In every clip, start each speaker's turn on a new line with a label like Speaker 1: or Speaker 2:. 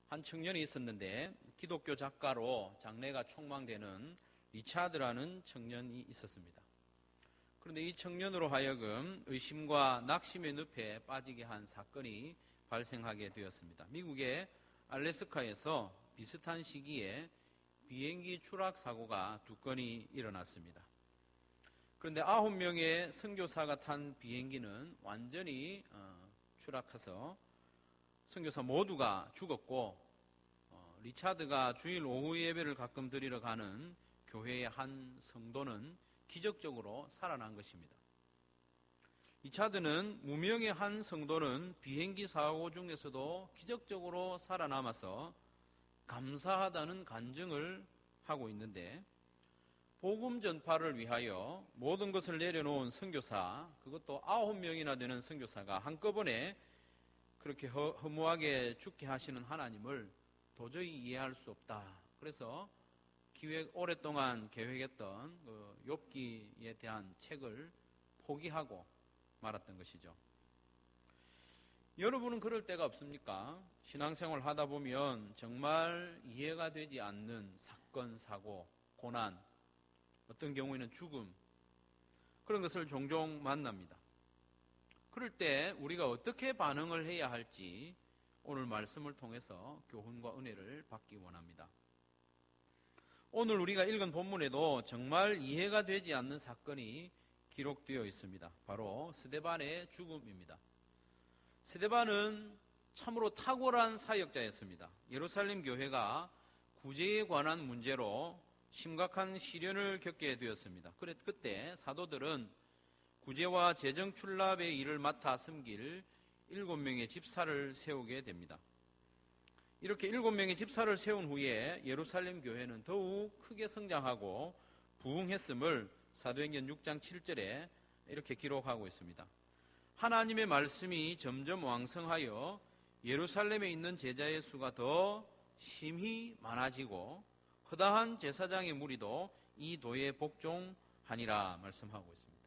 Speaker 1: 한 청년이 있었는데 기독교 작가로 장래가 촉망되는 리차드라는 청년이 있었습니다. 그런데 이 청년으로 하여금 의심과 낙심의 늪에 빠지게 한 사건이 발생하게 되었습니다. 미국의 알래스카에서 비슷한 시기에 비행기 추락 사고가 2건이 일어났습니다. 그런데 9명의 선교사가 탄 비행기는 완전히 추락해서 선교사 모두가 죽었고, 리차드가 주일 오후 예배를 가끔 드리러 가는 교회의 한 성도는 기적적으로 살아난 것입니다. 리차드는 무명의 한 성도는 비행기 사고 중에서도 기적적으로 살아남아서 감사하다는 간증을 하고 있는데, 복음 전파를 위하여 모든 것을 내려놓은 선교사, 그것도 9명이나 되는 선교사가 한꺼번에 그렇게 허무하게 죽게 하시는 하나님을 도저히 이해할 수 없다. 그래서 오랫동안 계획했던 욥기에 대한 책을 포기하고 말았던 것이죠. 여러분은 그럴 때가 없습니까? 신앙생활 하다 보면 정말 이해가 되지 않는 사건, 사고, 고난, 어떤 경우에는 죽음, 그런 것을 종종 만납니다. 그럴 때 우리가 어떻게 반응을 해야 할지 오늘 말씀을 통해서 교훈과 은혜를 받기 원합니다. 오늘 우리가 읽은 본문에도 정말 이해가 되지 않는 사건이 기록되어 있습니다. 바로 스데반의 죽음입니다. 스데반은 참으로 탁월한 사역자였습니다. 예루살렘 교회가 구제에 관한 문제로 심각한 시련을 겪게 되었습니다. 그때 사도들은 구제와 재정 출납의 일을 맡아 섬길 7명의 집사를 세우게 됩니다. 이렇게 7명의 집사를 세운 후에 예루살렘 교회는 더욱 크게 성장하고 부흥했음을 사도행전 6장 7절에 이렇게 기록하고 있습니다. 하나님의 말씀이 점점 왕성하여 예루살렘에 있는 제자의 수가 더 심히 많아지고 허다한 제사장의 무리도 이 도에 복종하니라 말씀하고 있습니다.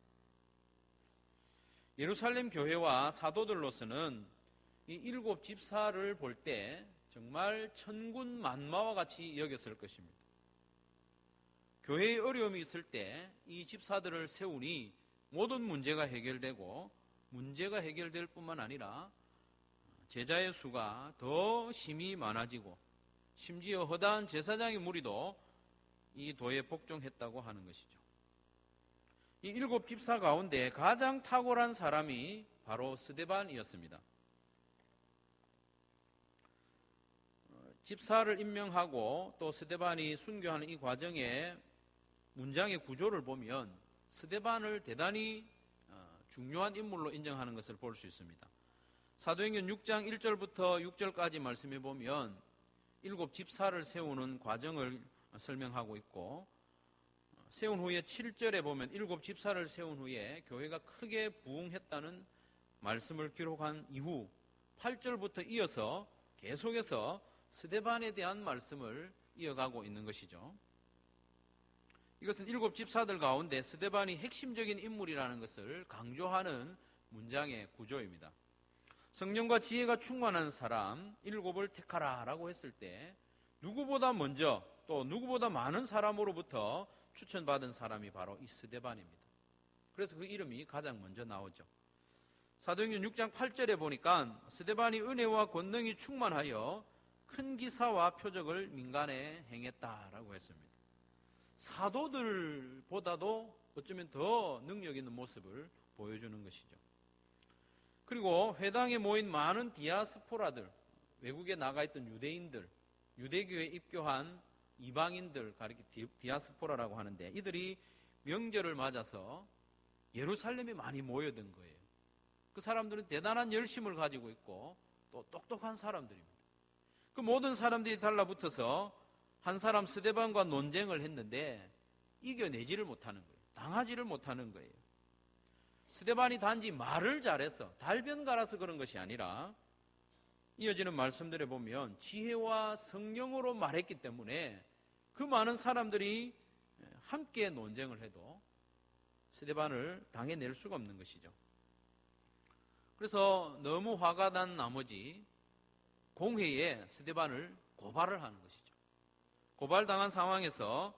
Speaker 1: 예루살렘 교회와 사도들로서는 이 7 집사를 볼 때 정말 천군만마와 같이 여겼을 것입니다. 교회에 어려움이 있을 때 이 집사들을 세우니 모든 문제가 해결되고, 문제가 해결될 뿐만 아니라 제자의 수가 더 심히 많아지고, 심지어 허다한 제사장의 무리도 이 도에 복종했다고 하는 것이죠. 이 7 집사 가운데 가장 탁월한 사람이 바로 스데반이었습니다. 집사를 임명하고 또 스데반이 순교하는 이 과정에 문장의 구조를 보면 스데반을 대단히 중요한 인물로 인정하는 것을 볼 수 있습니다. 사도행전 6장 1절부터 6절까지 말씀해 보면 7 집사를 세우는 과정을 설명하고 있고, 세운 후에 7절에 보면 7 집사를 세운 후에 교회가 크게 부흥했다는 말씀을 기록한 이후 8절부터 이어서 계속해서 스데반에 대한 말씀을 이어가고 있는 것이죠. 이것은 7 집사들 가운데 스데반이 핵심적인 인물이라는 것을 강조하는 문장의 구조입니다. 성령과 지혜가 충만한 사람 7을 택하라 라고 했을 때 누구보다 먼저 또 누구보다 많은 사람으로부터 추천받은 사람이 바로 이 스데반입니다. 그래서 그 이름이 가장 먼저 나오죠. 사도행전 6장 8절에 보니까 스데반이 은혜와 권능이 충만하여 큰 기사와 표적을 민간에 행했다라고 했습니다. 사도들보다도 어쩌면 더 능력 있는 모습을 보여주는 것이죠. 그리고 회당에 모인 많은 디아스포라들, 외국에 나가 있던 유대인들, 유대교에 입교한 이방인들, 가리켜 디아스포라라고 하는데, 이들이 명절을 맞아서 예루살렘에 많이 모여든 거예요. 그 사람들은 대단한 열심을 가지고 있고 또 똑똑한 사람들입니다. 그 모든 사람들이 달라붙어서 한 사람 스데반과 논쟁을 했는데 이겨내지를 못하는 거예요. 당하지를 못하는 거예요. 스데반이 단지 말을 잘해서 달변가라서 그런 것이 아니라 이어지는 말씀들에 보면 지혜와 성령으로 말했기 때문에 그 많은 사람들이 함께 논쟁을 해도 스데반을 당해낼 수가 없는 것이죠. 그래서 너무 화가 난 나머지 공회에 스데반을 고발을 하는 것이죠. 고발당한 상황에서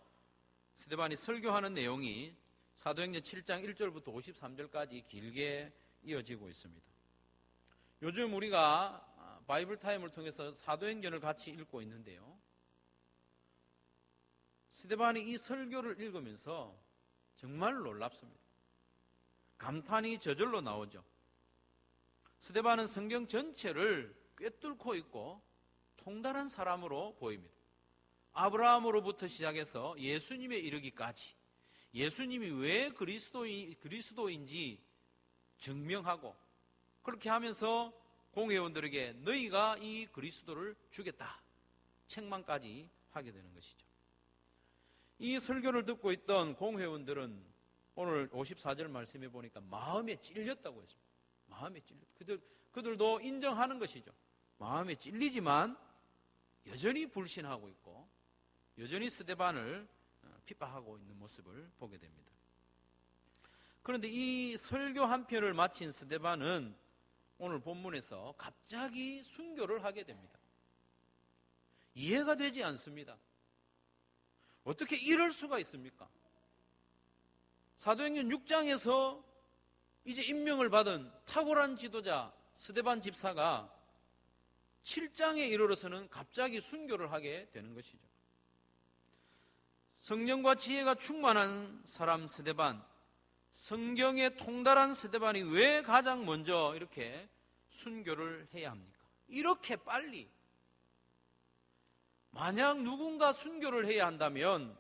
Speaker 1: 스데반이 설교하는 내용이 사도행전 7장 1절부터 53절까지 길게 이어지고 있습니다. 요즘 우리가 바이블 타임을 통해서 사도행전을 같이 읽고 있는데요. 스데반이 이 설교를 읽으면서 정말 놀랍습니다. 감탄이 저절로 나오죠. 스데반은 성경 전체를 꿰뚫고 있고 통달한 사람으로 보입니다. 아브라함으로부터 시작해서 예수님에 이르기까지 예수님이 왜 그리스도인지 증명하고, 그렇게 하면서 공회원들에게 너희가 이 그리스도를 주겠다 책망까지 하게 되는 것이죠. 이 설교를 듣고 있던 공회원들은 오늘 54절 말씀해 보니까 마음에 찔렸다고 했습니다. 마음에 찔렸다. 그들도 인정하는 것이죠. 마음에 찔리지만 여전히 불신하고 있고 여전히 스데반을 핍박하고 있는 모습을 보게 됩니다. 그런데 이 설교 한 편을 마친 스데반은 오늘 본문에서 갑자기 순교를 하게 됩니다. 이해가 되지 않습니다. 어떻게 이럴 수가 있습니까? 사도행전 6장에서 이제 임명을 받은 탁월한 지도자 스데반 집사가 7장에 이르러서는 갑자기 순교를 하게 되는 것이죠. 성령과 지혜가 충만한 사람 스데반, 성경에 통달한 스데반이 왜 가장 먼저 이렇게 순교를 해야 합니까? 이렇게 빨리. 만약 누군가 순교를 해야 한다면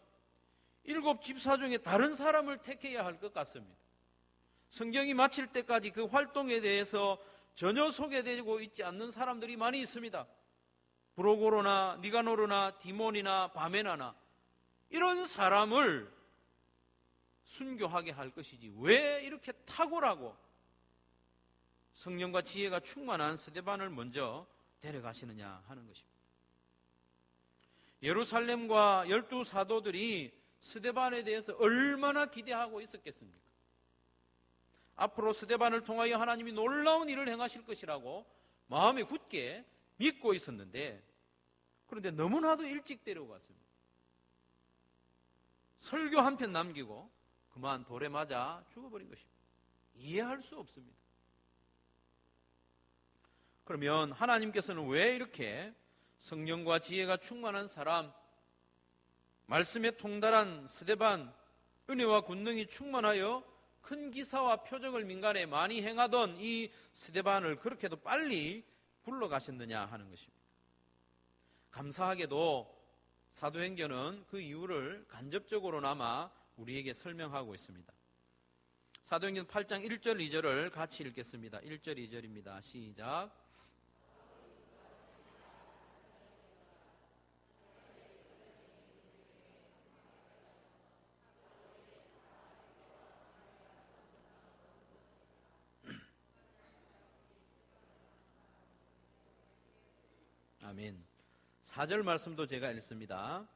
Speaker 1: 7 집사 중에 다른 사람을 택해야 할 것 같습니다. 성경이 마칠 때까지 그 활동에 대해서 전혀 소개되고 있지 않는 사람들이 많이 있습니다. 브로고로나 니가노르나 디몬이나 바메나나 이런 사람을 순교하게 할 것이지 왜 이렇게 탁월하고 성령과 지혜가 충만한 스데반을 먼저 데려가시느냐 하는 것입니다. 예루살렘과 12 사도들이 스데반에 대해서 얼마나 기대하고 있었겠습니까? 앞으로 스데반을 통하여 하나님이 놀라운 일을 행하실 것이라고 마음에 굳게 믿고 있었는데, 그런데 너무나도 일찍 데려갔습니다. 설교 한 편 남기고 그만 돌에 맞아 죽어버린 것입니다. 이해할 수 없습니다. 그러면 하나님께서는 왜 이렇게 성령과 지혜가 충만한 사람, 말씀에 통달한 스데반, 은혜와 권능이 충만하여 큰 기사와 표적을 민간에 많이 행하던 이 스데반을 그렇게도 빨리 불러가셨느냐 하는 것입니다. 감사하게도 사도행전은 그 이유를 간접적으로나마 우리에게 설명하고 있습니다. 사도행전 8장 1절 2절을 같이 읽겠습니다. 1절 2절입니다. 시작. 아멘. 4절 말씀도 제가 읽습니다.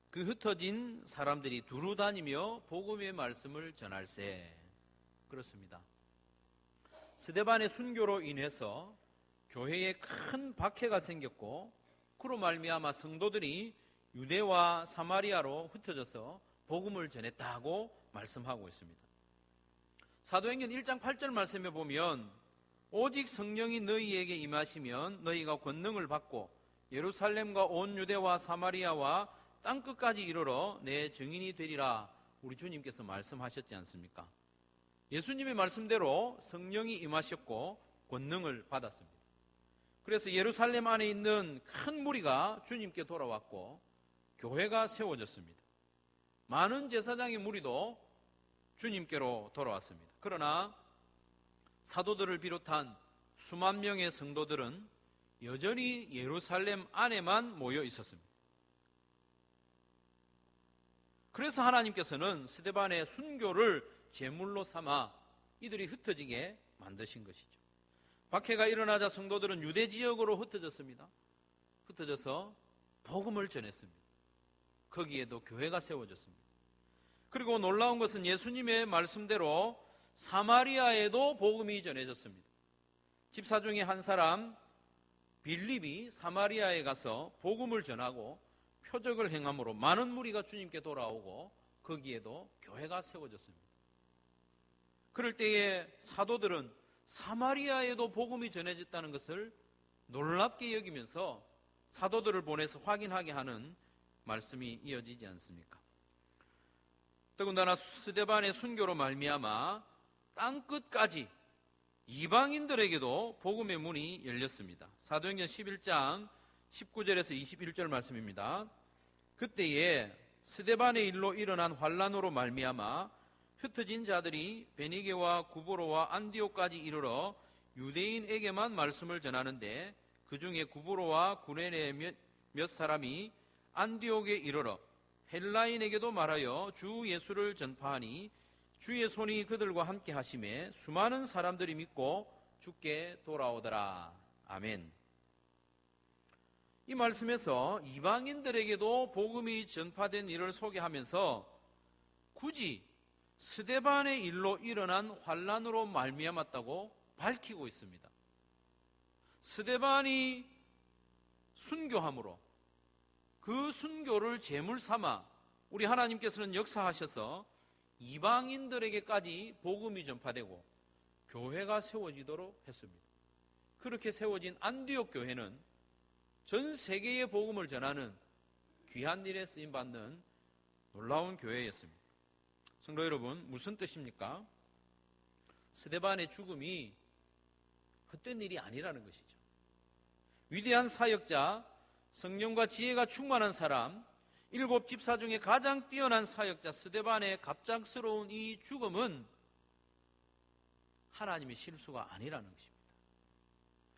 Speaker 1: 그 흩어진 사람들이 두루 다니며 복음의 말씀을 전할세. 그렇습니다. 스데반의 순교로 인해서 교회에 큰 박해가 생겼고, 그로 말미암아 성도들이 유대와 사마리아로 흩어져서 복음을 전했다고 말씀하고 있습니다. 사도행전 1장 8절 말씀에 보면 오직 성령이 너희에게 임하시면 너희가 권능을 받고 예루살렘과 온 유대와 사마리아와 땅끝까지 이르러 내 증인이 되리라, 우리 주님께서 말씀하셨지 않습니까? 예수님의 말씀대로 성령이 임하셨고 권능을 받았습니다. 그래서 예루살렘 안에 있는 큰 무리가 주님께 돌아왔고 교회가 세워졌습니다. 많은 제사장의 무리도 주님께로 돌아왔습니다. 그러나 사도들을 비롯한 수만 명의 성도들은 여전히 예루살렘 안에만 모여 있었습니다. 그래서 하나님께서는 스데반의 순교를 제물로 삼아 이들이 흩어지게 만드신 것이죠. 박해가 일어나자 성도들은 유대 지역으로 흩어졌습니다. 흩어져서 복음을 전했습니다. 거기에도 교회가 세워졌습니다. 그리고 놀라운 것은 예수님의 말씀대로 사마리아에도 복음이 전해졌습니다. 집사 중에 한 사람, 빌립이 사마리아에 가서 복음을 전하고 표적을 행함으로 많은 무리가 주님께 돌아오고 거기에도 교회가 세워졌습니다. 그럴 때에 사도들은 사마리아에도 복음이 전해졌다는 것을 놀랍게 여기면서 사도들을 보내서 확인하게 하는 말씀이 이어지지 않습니까? 더군다나 스데반의 순교로 말미암아 땅끝까지 이방인들에게도 복음의 문이 열렸습니다. 사도행전 11장 19절에서 21절 말씀입니다. 그때에 스데반의 일로 일어난 환란으로 말미암아 흩어진 자들이 베니게와 구브로와 안디옥까지 이르러 유대인에게만 말씀을 전하는데 그 중에 구브로와 구레네 몇 사람이 안디옥에 이르러 헬라인에게도 말하여 주 예수를 전파하니 주의 손이 그들과 함께 하심에 수많은 사람들이 믿고 주께 돌아오더라. 아멘. 이 말씀에서 이방인들에게도 복음이 전파된 일을 소개하면서 굳이 스데반의 일로 일어난 환란으로 말미암았다고 밝히고 있습니다. 스데반이 순교함으로 그 순교를 제물 삼아 우리 하나님께서는 역사하셔서 이방인들에게까지 복음이 전파되고 교회가 세워지도록 했습니다. 그렇게 세워진 안디옥 교회는 전 세계에 복음을 전하는 귀한 일에 쓰임받는 놀라운 교회였습니다. 성도 여러분, 무슨 뜻입니까? 스데반의 죽음이 헛된 일이 아니라는 것이죠. 위대한 사역자, 성령과 지혜가 충만한 사람, 7 집사 중에 가장 뛰어난 사역자 스데반의 갑작스러운 이 죽음은 하나님의 실수가 아니라는 것입니다.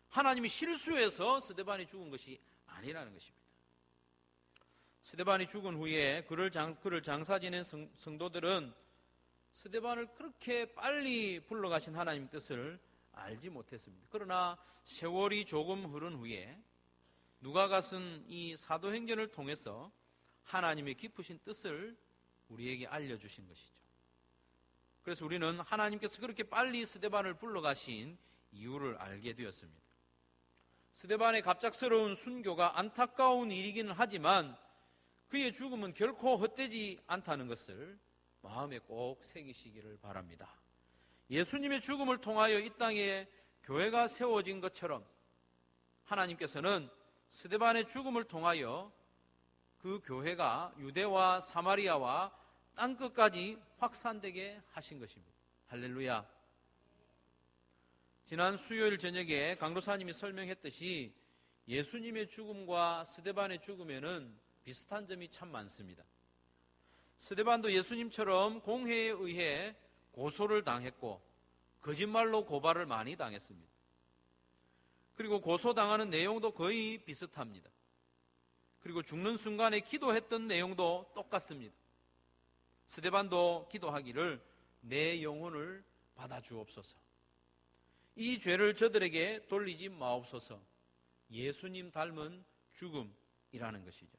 Speaker 1: 하나님이 실수해서 스데반이 죽은 것이 아니라는 것입니다. 스데반이 죽은 후에 그를 장사 지낸 성도들은 스데반을 그렇게 빨리 불러가신 하나님의 뜻을 알지 못했습니다. 그러나 세월이 조금 흐른 후에 누가가 쓴 이 사도행전을 통해서 하나님의 깊으신 뜻을 우리에게 알려주신 것이죠. 그래서 우리는 하나님께서 그렇게 빨리 스데반을 불러가신 이유를 알게 되었습니다. 스데반의 갑작스러운 순교가 안타까운 일이기는 하지만 그의 죽음은 결코 헛되지 않다는 것을 마음에 꼭 새기시기를 바랍니다. 예수님의 죽음을 통하여 이 땅에 교회가 세워진 것처럼 하나님께서는 스데반의 죽음을 통하여 그 교회가 유대와 사마리아와 땅끝까지 확산되게 하신 것입니다. 할렐루야. 지난 수요일 저녁에 강도사님이 설명했듯이 예수님의 죽음과 스데반의 죽음에는 비슷한 점이 참 많습니다. 스데반도 예수님처럼 공회에 의해 고소를 당했고 거짓말로 고발을 많이 당했습니다. 그리고 고소당하는 내용도 거의 비슷합니다. 그리고 죽는 순간에 기도했던 내용도 똑같습니다. 스데반도 기도하기를 내 영혼을 받아주옵소서. 이 죄를 저들에게 돌리지 마옵소서. 예수님 닮은 죽음이라는 것이죠.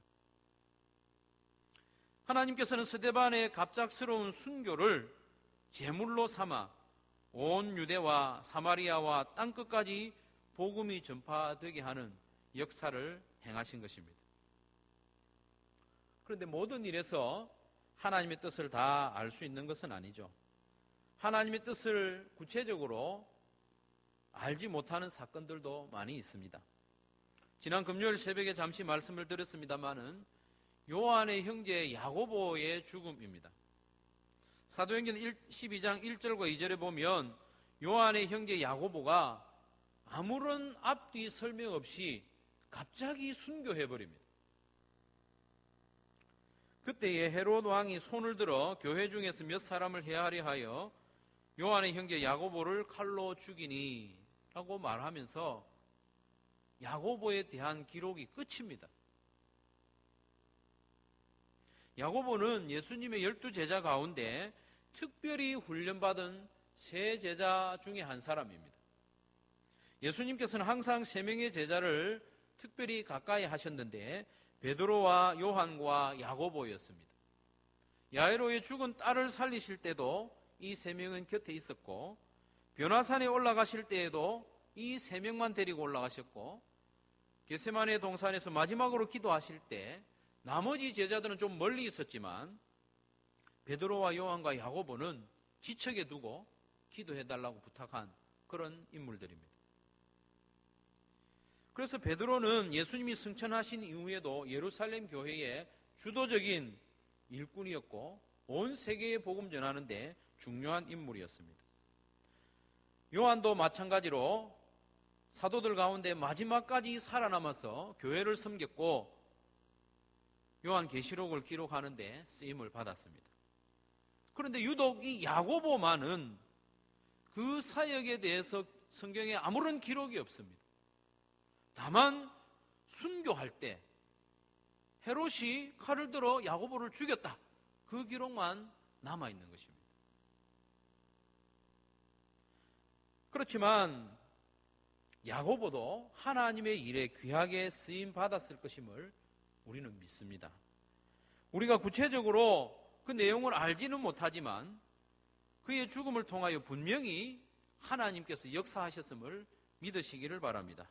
Speaker 1: 하나님께서는 스데반의 갑작스러운 순교를 제물로 삼아 온 유대와 사마리아와 땅끝까지 복음이 전파되게 하는 역사를 행하신 것입니다. 그런데 모든 일에서 하나님의 뜻을 다 알 수 있는 것은 아니죠. 하나님의 뜻을 구체적으로 알지 못하는 사건들도 많이 있습니다. 지난 금요일 새벽에 잠시 말씀을 드렸습니다마는 요한의 형제 야고보의 죽음입니다. 사도행전 12장 1절과 2절에 보면 요한의 형제 야고보가 아무런 앞뒤 설명 없이 갑자기 순교해버립니다. 그때에 헤롯 왕이 손을 들어 교회 중에서 몇 사람을 해하려 하여 요한의 형제 야고보를 칼로 죽이니 라고 말하면서 야고보에 대한 기록이 끝입니다. 야고보는 예수님의 12제자 가운데 특별히 훈련받은 세 제자 중에 한 사람입니다. 예수님께서는 항상 3명의 제자를 특별히 가까이 하셨는데 베드로와 요한과 야고보였습니다. 야이로의 죽은 딸을 살리실 때도 이 3명은 곁에 있었고 변화산에 올라가실 때에도 이 3명만 데리고 올라가셨고 겟세마네 동산에서 마지막으로 기도하실 때 나머지 제자들은 좀 멀리 있었지만 베드로와 요한과 야고보는 지척에 두고 기도해달라고 부탁한 그런 인물들입니다. 그래서 베드로는 예수님이 승천하신 이후에도 예루살렘 교회의 주도적인 일꾼이었고 온 세계에 복음 전하는데 중요한 인물이었습니다. 요한도 마찬가지로 사도들 가운데 마지막까지 살아남아서 교회를 섬겼고 요한계시록을 기록하는데 쓰임을 받았습니다. 그런데 유독 이 야고보만은 그 사역에 대해서 성경에 아무런 기록이 없습니다. 다만 순교할 때 헤롯이 칼을 들어 야고보를 죽였다, 그 기록만 남아있는 것입니다. 그렇지만 야고보도 하나님의 일에 귀하게 쓰임 받았을 것임을 우리는 믿습니다. 우리가 구체적으로 그 내용을 알지는 못하지만 그의 죽음을 통하여 분명히 하나님께서 역사하셨음을 믿으시기를 바랍니다.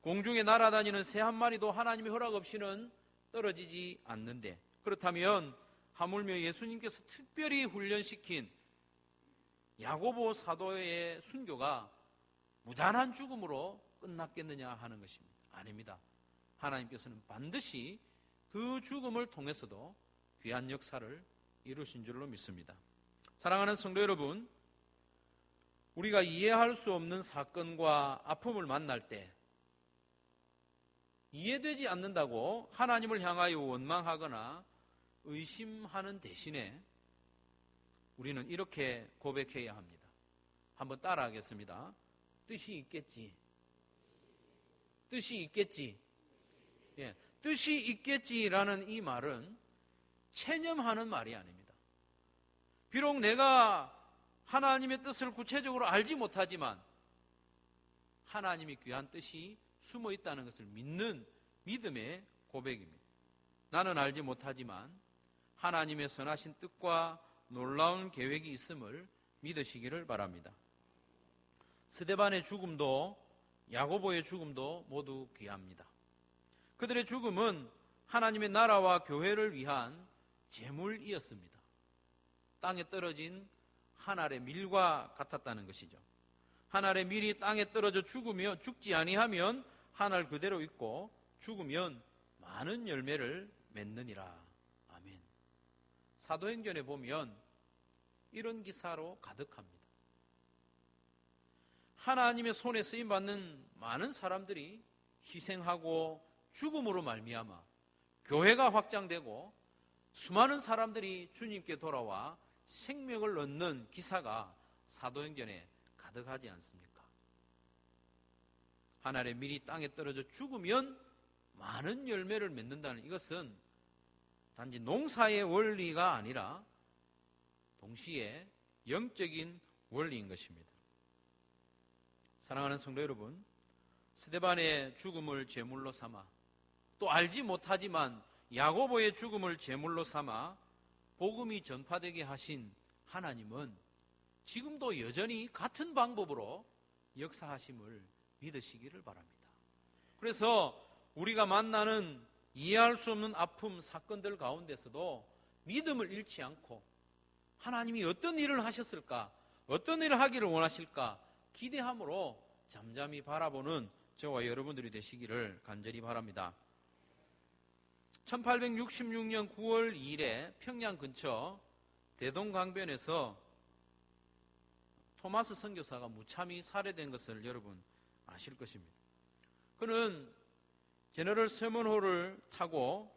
Speaker 1: 공중에 날아다니는 새 한 마리도 하나님의 허락 없이는 떨어지지 않는데, 그렇다면 하물며 예수님께서 특별히 훈련시킨 야고보 사도의 순교가 무단한 죽음으로 끝났겠느냐 하는 것입니다. 아닙니다. 하나님께서는 반드시 그 죽음을 통해서도 귀한 역사를 이루신 줄로 믿습니다. 사랑하는 성도 여러분, 우리가 이해할 수 없는 사건과 아픔을 만날 때 이해되지 않는다고 하나님을 향하여 원망하거나 의심하는 대신에 우리는 이렇게 고백해야 합니다. 한번 따라하겠습니다. 뜻이 있겠지. 뜻이 있겠지. 예, 뜻이 있겠지라는 이 말은 체념하는 말이 아닙니다. 비록 내가 하나님의 뜻을 구체적으로 알지 못하지만 하나님의 귀한 뜻이 숨어 있다는 것을 믿는 믿음의 고백입니다. 나는 알지 못하지만 하나님의 선하신 뜻과 놀라운 계획이 있음을 믿으시기를 바랍니다. 스데반의 죽음도 야고보의 죽음도 모두 귀합니다. 그들의 죽음은 하나님의 나라와 교회를 위한 제물이었습니다. 땅에 떨어진 한 알의 밀과 같았다는 것이죠. 한 알의 밀이 땅에 떨어져 죽지 아니하면 한 알 그대로 있고 죽으면 많은 열매를 맺느니라. 아멘. 사도행전에 보면 이런 기사로 가득합니다. 하나님의 손에 쓰임받는 많은 사람들이 희생하고 죽음으로 말미암아 교회가 확장되고 수많은 사람들이 주님께 돌아와 생명을 얻는 기사가 사도행전에 가득하지 않습니까? 한 알의 밀이 땅에 떨어져 죽으면 많은 열매를 맺는다는 이것은 단지 농사의 원리가 아니라 동시에 영적인 원리인 것입니다. 사랑하는 성도 여러분, 스데반의 죽음을 제물로 삼아 또 알지 못하지만 야고보의 죽음을 제물로 삼아 복음이 전파되게 하신 하나님은 지금도 여전히 같은 방법으로 역사하심을 믿으시기를 바랍니다. 그래서 우리가 만나는 이해할 수 없는 아픔, 사건들 가운데서도 믿음을 잃지 않고 하나님이 어떤 일을 하셨을까, 어떤 일을 하기를 원하실까 기대함으로 잠잠히 바라보는 저와 여러분들이 되시기를 간절히 바랍니다. 1866년 9월 2일에 평양 근처 대동강변에서 토마스 선교사가 무참히 살해된 것을 여러분 아실 것입니다. 그는 제너럴 세먼호를 타고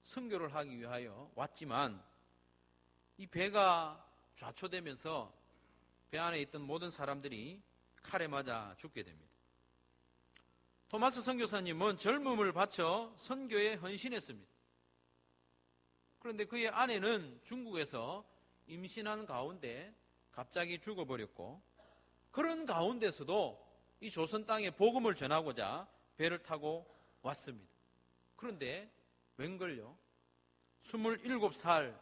Speaker 1: 선교를 하기 위하여 왔지만 이 배가 좌초되면서 배 안에 있던 모든 사람들이 칼에 맞아 죽게 됩니다. 토마스 선교사님은 젊음을 바쳐 선교에 헌신했습니다. 그런데 그의 아내는 중국에서 임신한 가운데 갑자기 죽어버렸고, 그런 가운데서도 이 조선 땅에 복음을 전하고자 배를 타고 왔습니다. 그런데 웬걸요? 27살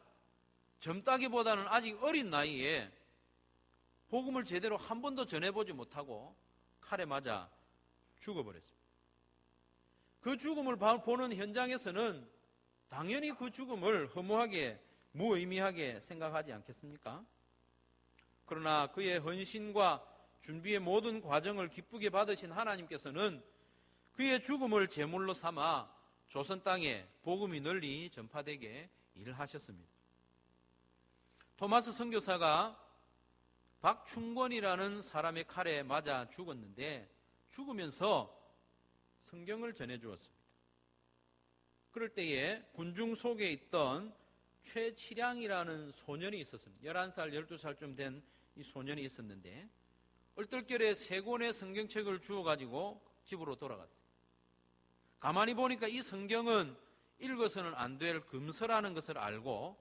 Speaker 1: 젊다기보다는 아직 어린 나이에 복음을 제대로 한 번도 전해보지 못하고 칼에 맞아 죽어버렸습니다. 그 죽음을 보는 현장에서는 당연히 그 죽음을 허무하게 무의미하게 생각하지 않겠습니까? 그러나 그의 헌신과 준비의 모든 과정을 기쁘게 받으신 하나님께서는 그의 죽음을 제물로 삼아 조선 땅에 복음이 널리 전파되게 일하셨습니다. 토마스 선교사가 박충권이라는 사람의 칼에 맞아 죽었는데 죽으면서 성경을 전해주었습니다. 그럴 때에 군중 속에 있던 최치량이라는 소년이 있었습니다. 11살, 12살쯤 된 이 소년이 있었는데 얼떨결에 3권의 성경책을 주워가지고 집으로 돌아갔어요. 가만히 보니까 이 성경은 읽어서는 안 될 금서라는 것을 알고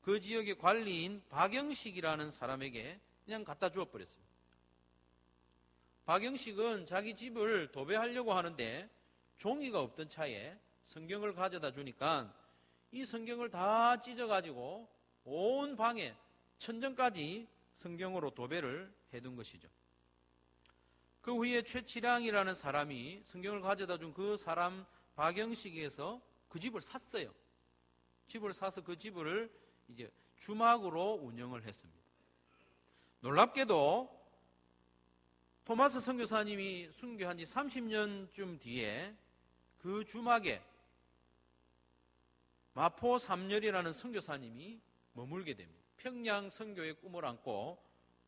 Speaker 1: 그 지역의 관리인 박영식이라는 사람에게 그냥 갖다 주어버렸습니다. 박영식은 자기 집을 도배하려고 하는데 종이가 없던 차에 성경을 가져다 주니까 이 성경을 다 찢어가지고 온 방에 천정까지 성경으로 도배를 해둔 것이죠. 그 후에 최치량이라는 사람이 성경을 가져다 준 그 사람 박영식에서 그 집을 샀어요. 집을 사서 그 집을 이제 주막으로 운영을 했습니다. 놀랍게도 토마스 선교사님이 순교한 지 30년쯤 뒤에 그 주막에 마포 삼열이라는 선교사님이 머물게 됩니다. 평양 선교의 꿈을 안고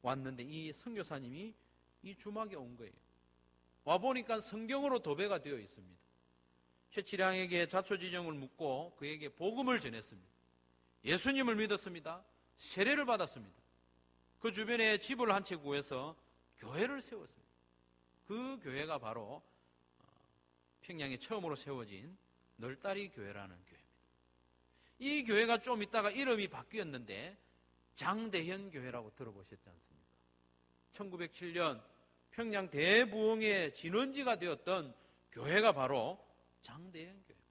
Speaker 1: 왔는데 이 선교사님이 이 주막에 온 거예요. 와보니까 성경으로 도배가 되어 있습니다. 최치량에게 자초지종을 묻고 그에게 복음을 전했습니다. 예수님을 믿었습니다. 세례를 받았습니다. 그 주변에 집을 한 채 구해서 교회를 세웠습니다. 그 교회가 바로 평양에 처음으로 세워진 널다리 교회라는 교회입니다. 이 교회가 좀 있다가 이름이 바뀌었는데 장대현 교회라고 들어보셨지 않습니까? 1907년 평양 대부흥의 진원지가 되었던 교회가 바로 장대현 교회입니다.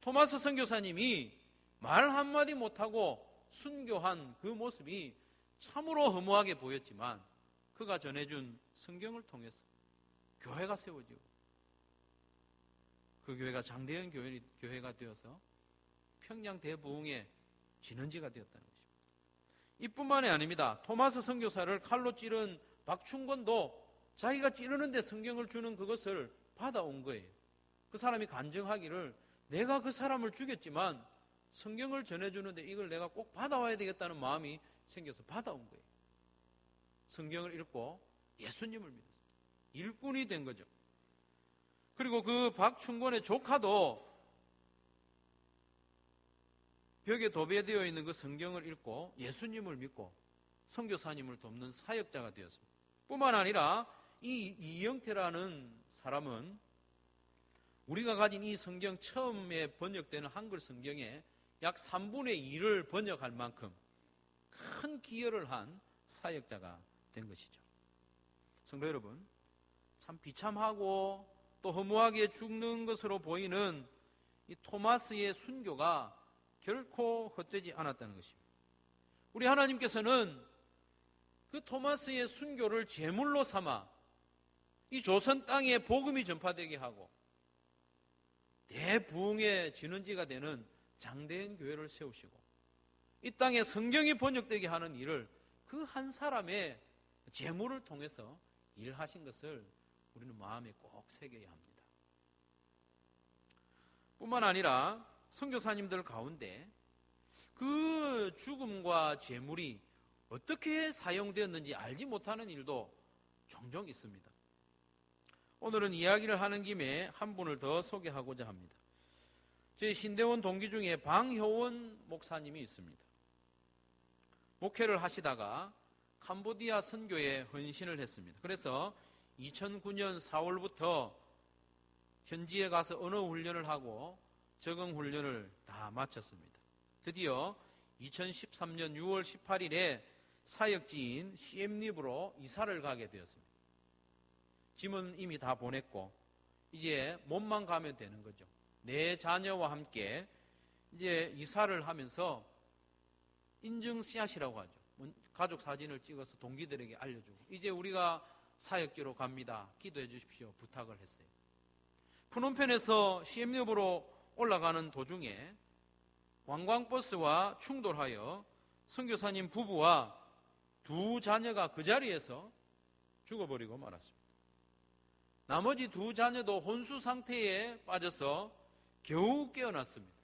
Speaker 1: 토마스 선교사님이 말 한마디 못하고 순교한 그 모습이 참으로 허무하게 보였지만 그가 전해준 성경을 통해서 교회가 세워지고 그 교회가 장대현 교회가 되어서 평양 대부흥의 진원지가 되었다는 것입니다. 이뿐만이 아닙니다. 토마스 선교사를 칼로 찌른 박충권도 자기가 찌르는데 성경을 주는 그것을 받아온 거예요. 그 사람이 간증하기를 내가 그 사람을 죽였지만 성경을 전해주는데 이걸 내가 꼭 받아와야 되겠다는 마음이 생겨서 받아온 거예요. 성경을 읽고 예수님을 믿었어요. 일꾼이 된 거죠. 그리고 그 박충권의 조카도 벽에 도배되어 있는 그 성경을 읽고 예수님을 믿고 선교사님을 돕는 사역자가 되었습니다. 뿐만 아니라 이 이영태라는 사람은 우리가 가진 이 성경 처음에 번역되는 한글 성경의 약 3분의 2를 번역할 만큼 큰 기여를 한 사역자가 된 것이죠. 성도 여러분, 참 비참하고 또 허무하게 죽는 것으로 보이는 이 토마스의 순교가 결코 헛되지 않았다는 것입니다. 우리 하나님께서는 그 토마스의 순교를 제물로 삼아 이 조선 땅에 복음이 전파되게 하고 대부흥의 진원지가 되는 장대현 교회를 세우시고 이 땅에 성경이 번역되게 하는 일을 그 한 사람의 제물을 통해서 일하신 것을 우리는 마음에 꼭 새겨야 합니다. 뿐만 아니라 선교사님들 가운데 그 죽음과 제물이 어떻게 사용되었는지 알지 못하는 일도 종종 있습니다. 오늘은 이야기를 하는 김에 한 분을 더 소개하고자 합니다. 제 신대원 동기 중에 방효원 목사님이 있습니다. 목회를 하시다가 캄보디아 선교에 헌신을 했습니다. 그래서 2009년 4월부터 현지에 가서 언어 훈련을 하고 적응 훈련을 다 마쳤습니다. 드디어 2013년 6월 18일에 사역지인 시엠립으로 이사를 가게 되었습니다. 짐은 이미 다 보냈고 이제 몸만 가면 되는 거죠. 내 자녀와 함께 이제 이사를 하면서 인증씨앗이라고 하죠. 가족 사진을 찍어서 동기들에게 알려주고 이제 우리가 사역지로 갑니다. 기도해 주십시오. 부탁을 했어요. 푸놈펜에서 시엠리업으로 올라가는 도중에 관광버스와 충돌하여 선교사님 부부와 두 자녀가 그 자리에서 죽어버리고 말았습니다. 나머지 두 자녀도 혼수 상태에 빠져서 겨우 깨어났습니다.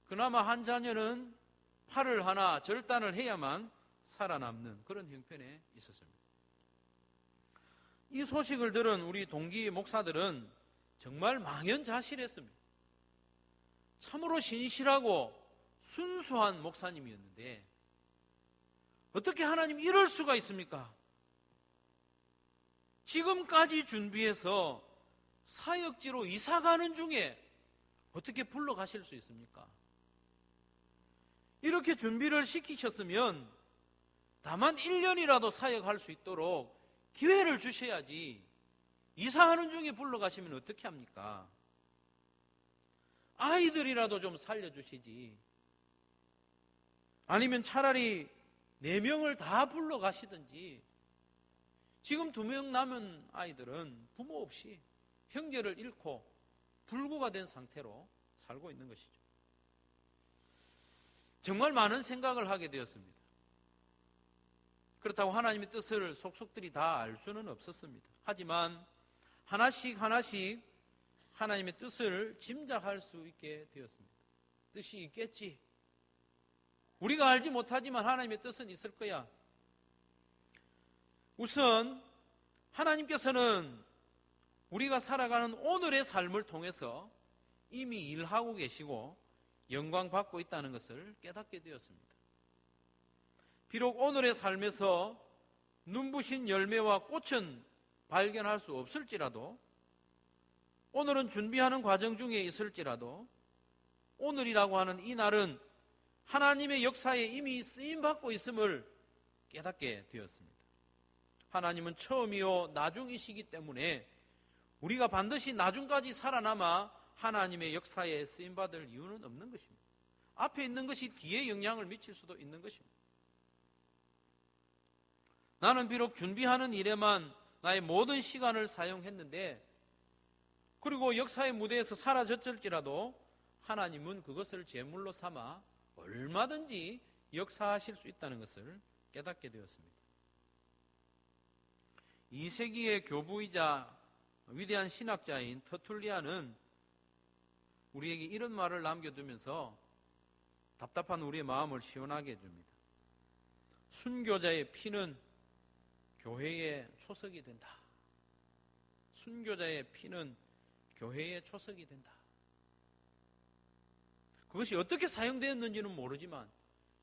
Speaker 1: 그나마 한 자녀는 팔을 하나 절단을 해야만 살아남는 그런 형편에 있었습니다. 이 소식을 들은 우리 동기 목사들은 정말 망연자실했습니다. 참으로 신실하고 순수한 목사님이었는데 어떻게 하나님 이럴 수가 있습니까? 지금까지 준비해서 사역지로 이사가는 중에 어떻게 불러가실 수 있습니까? 이렇게 준비를 시키셨으면 다만 1년이라도 사역할 수 있도록 기회를 주셔야지 이사하는 중에 불러가시면 어떻게 합니까? 아이들이라도 좀 살려주시지. 아니면 차라리 4명을 다 불러가시든지. 지금 2명 남은 아이들은 부모 없이 형제를 잃고 불구가 된 상태로 살고 있는 것이죠. 정말 많은 생각을 하게 되었습니다. 그렇다고 하나님의 뜻을 속속들이 다 알 수는 없었습니다. 하지만 하나씩 하나씩 하나님의 뜻을 짐작할 수 있게 되었습니다. 뜻이 있겠지. 우리가 알지 못하지만 하나님의 뜻은 있을 거야. 우선 하나님께서는 우리가 살아가는 오늘의 삶을 통해서 이미 일하고 계시고 영광 받고 있다는 것을 깨닫게 되었습니다. 비록 오늘의 삶에서 눈부신 열매와 꽃은 발견할 수 없을지라도, 오늘은 준비하는 과정 중에 있을지라도, 오늘이라고 하는 이 날은 하나님의 역사에 이미 쓰임받고 있음을 깨닫게 되었습니다. 하나님은 처음이요 나중이시기 때문에 우리가 반드시 나중까지 살아남아 하나님의 역사에 쓰임받을 이유는 없는 것입니다. 앞에 있는 것이 뒤에 영향을 미칠 수도 있는 것입니다. 나는 비록 준비하는 일에만 나의 모든 시간을 사용했는데, 그리고 역사의 무대에서 사라졌을지라도 하나님은 그것을 제물로 삼아 얼마든지 역사하실 수 있다는 것을 깨닫게 되었습니다. 2세기의 교부이자 위대한 신학자인 터툴리안은 우리에게 이런 말을 남겨두면서 답답한 우리의 마음을 시원하게 해줍니다. 순교자의 피는 교회의 초석이 된다. 순교자의 피는 교회의 초석이 된다. 그것이 어떻게 사용되었는지는 모르지만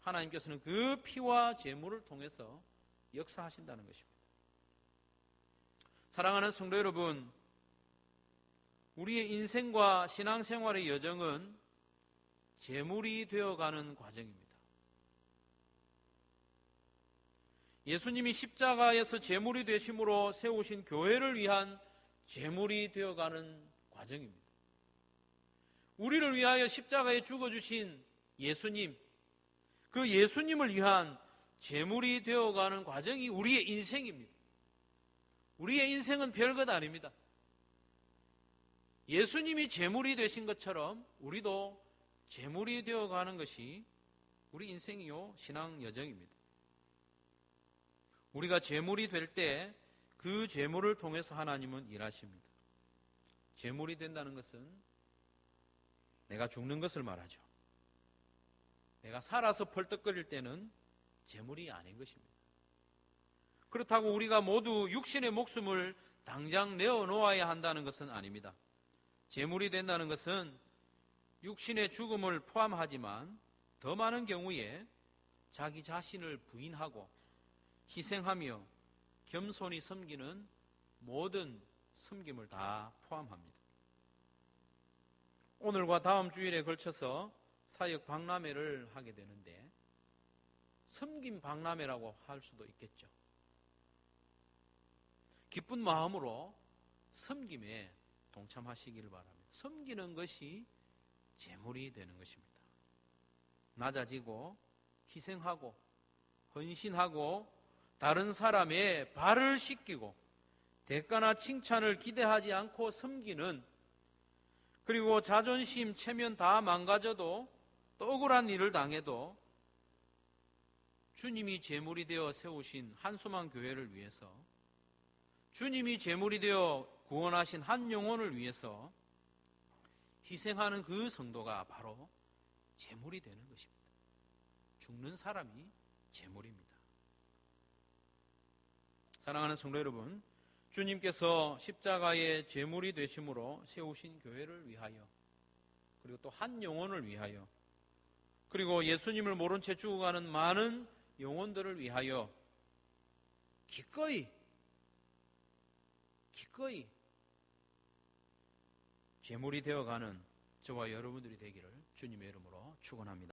Speaker 1: 하나님께서는 그 피와 제물을 통해서 역사하신다는 것입니다. 사랑하는 성도 여러분, 우리의 인생과 신앙생활의 여정은 제물이 되어가는 과정입니다. 예수님이 십자가에서 제물이 되심으로 세우신 교회를 위한 제물이 되어가는 과정입니다. 우리를 위하여 십자가에 죽어주신 예수님, 그 예수님을 위한 제물이 되어가는 과정이 우리의 인생입니다. 우리의 인생은 별것 아닙니다. 예수님이 제물이 되신 것처럼 우리도 제물이 되어가는 것이 우리 인생이요 신앙 여정입니다. 우리가 제물이 될 때 그 제물을 통해서 하나님은 일하십니다. 제물이 된다는 것은 내가 죽는 것을 말하죠. 내가 살아서 펄떡거릴 때는 제물이 아닌 것입니다. 그렇다고 우리가 모두 육신의 목숨을 당장 내어놓아야 한다는 것은 아닙니다. 제물이 된다는 것은 육신의 죽음을 포함하지만 더 많은 경우에 자기 자신을 부인하고 희생하며 겸손히 섬기는 모든 섬김을 다 포함합니다. 오늘과 다음 주일에 걸쳐서 사역 박람회를 하게 되는데 섬김 박람회라고 할 수도 있겠죠. 기쁜 마음으로 섬김에 동참하시기를 바랍니다. 섬기는 것이 제물이 되는 것입니다. 낮아지고 희생하고 헌신하고 다른 사람의 발을 씻기고 대가나 칭찬을 기대하지 않고 섬기는 그리고 자존심, 체면 다 망가져도 또 억울한 일을 당해도 주님이 제물이 되어 세우신 한소망 교회를 위해서, 주님이 제물이 되어 구원하신 한 영혼을 위해서 희생하는 그 성도가 바로 제물이 되는 것입니다. 죽는 사람이 제물입니다. 사랑하는 성도 여러분, 주님께서 십자가의 제물이 되심으로 세우신 교회를 위하여, 그리고 또 한 영혼을 위하여, 그리고 예수님을 모른 채 죽어가는 많은 영혼들을 위하여 기꺼이 제물이 되어가는 저와 여러분들이 되기를 주님의 이름으로 축원합니다.